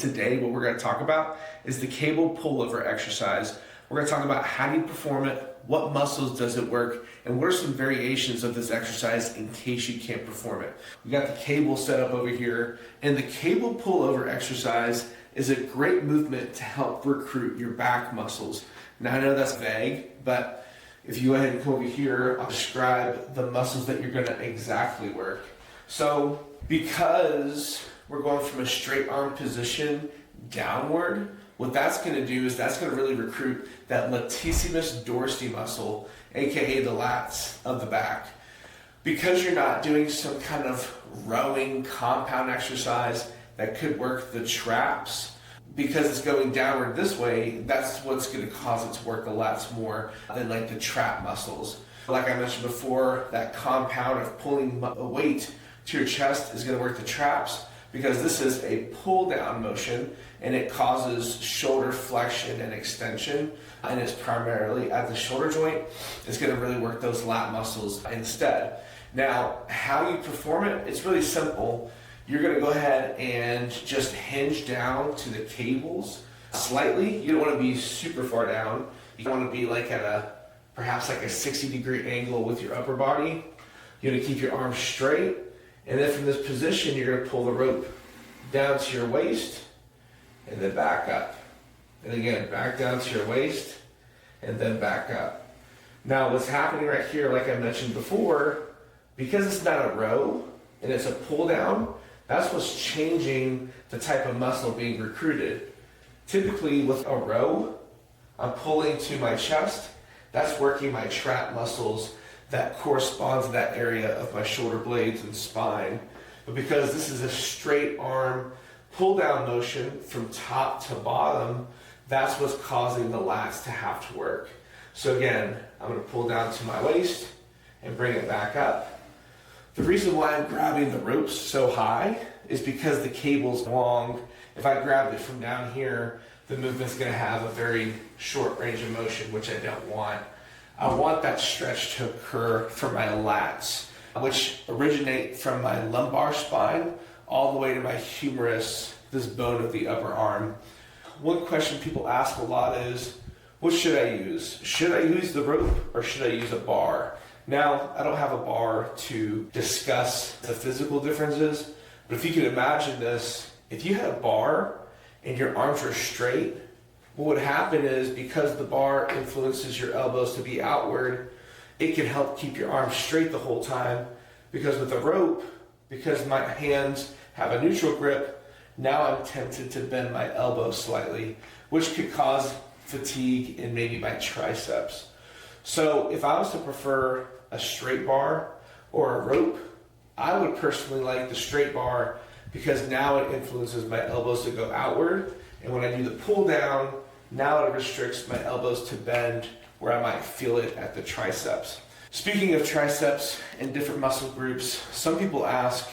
Today, what we're going to talk about is the cable pullover exercise. We're going to talk about how do you perform it, what muscles does it work, and what are some variations of this exercise in case you can't perform it. We got the cable set up over here, and the cable pullover exercise is a great movement to help recruit your back muscles. Now, I know that's vague, but if you go ahead and come over here, I'll describe the muscles that you're going to exactly work. So, because we're going from a straight arm position downward, what that's going to do is that's going to really recruit that latissimus dorsi muscle, aka the lats of the back. Because you're not doing some kind of rowing compound exercise that could work the traps, because it's going downward this way, that's what's going to cause it to work the lats more than like the trap muscles. Like I mentioned before, that compound of pulling a weight to your chest is going to work the traps, because this is a pull down motion and it causes shoulder flexion and extension, and it's primarily at the shoulder joint. It's going to really work those lat muscles instead. Now, how you perform it, it's really simple. You're going to go ahead and just hinge down to the cables slightly. You don't want to be super far down. You want to be like at perhaps like a 60-degree angle with your upper body. You're going to keep your arms straight. And then from this position, you're going to pull the rope down to your waist and then back up. And again, back down to your waist and then back up. Now, what's happening right here, like I mentioned before, because it's not a row and it's a pull down, that's what's changing the type of muscle being recruited. Typically with a row, I'm pulling to my chest. That's working my trap muscles that corresponds to that area of my shoulder blades and spine. But because this is a straight arm pull down motion from top to bottom, that's what's causing the lats to have to work. So again, I'm going to pull down to my waist and bring it back up. The reason why I'm grabbing the ropes so high is because the cable's long. If I grabbed it from down here, the movement's going to have a very short range of motion, which I don't want. I want that stretch to occur for my lats, which originate from my lumbar spine all the way to my humerus, this bone of the upper arm. One question people ask a lot is, what should I use? Should I use the rope or should I use a bar? Now, I don't have a bar to discuss the physical differences, but if you could imagine this, if you had a bar and your arms were straight, what would happen is, because the bar influences your elbows to be outward, it can help keep your arms straight the whole time. Because with a rope, because my hands have a neutral grip, now I'm tempted to bend my elbow slightly, which could cause fatigue in maybe my triceps. So if I was to prefer a straight bar or a rope, I would personally like the straight bar, because now it influences my elbows to go outward. And when I do the pull down, now it restricts my elbows to bend where I might feel it at the triceps. Speaking of triceps and different muscle groups, some people ask,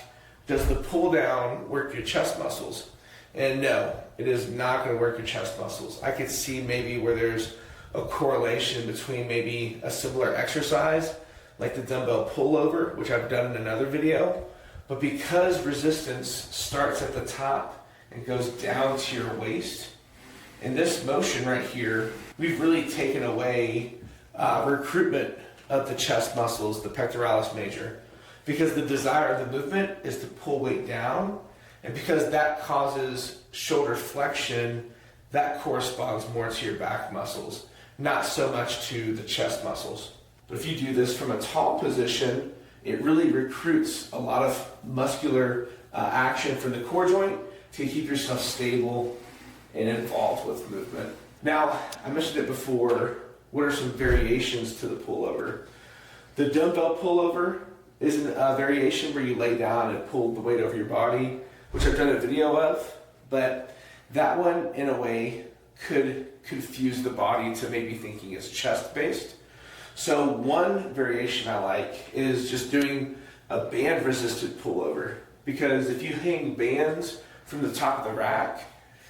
does the pull down work your chest muscles? And no, it is not going to work your chest muscles. I could see maybe where there's a correlation between maybe a similar exercise, like the dumbbell pullover, which I've done in another video. But because resistance starts at the top and goes down to your waist, in this motion right here, we've really taken away recruitment of the chest muscles, the pectoralis major, because the desire of the movement is to pull weight down, and because that causes shoulder flexion, that corresponds more to your back muscles, not so much to the chest muscles. But if you do this from a tall position, it really recruits a lot of muscular action from the core joint to keep yourself stable and involved with movement. Now, I mentioned it before, what are some variations to the pullover? The dumbbell pullover is a variation where you lay down and pull the weight over your body, which I've done a video of, but that one, in a way, could confuse the body to maybe thinking it's chest-based. So one variation I like is just doing a band-resisted pullover, because if you hang bands from the top of the rack,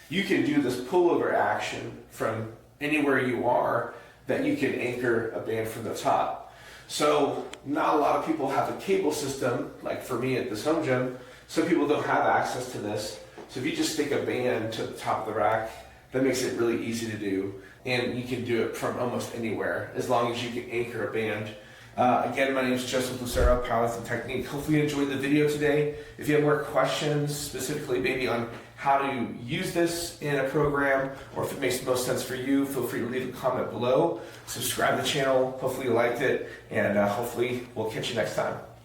you can do this pullover action from anywhere you are, that you can anchor a band from the top. So not a lot of people have a cable system, like for me at this home gym. Some people don't have access to this. So if you just stick a band to the top of the rack, that makes it really easy to do. And you can do it from almost anywhere as long as you can anchor a band. Again, my name is Joseph Lucero, Powerlifting Technique. Hopefully you enjoyed the video today. If you have more questions, specifically maybe on how to use this in a program, or if it makes the most sense for you, feel free to leave a comment below. Subscribe to the channel. Hopefully you liked it, and hopefully we'll catch you next time.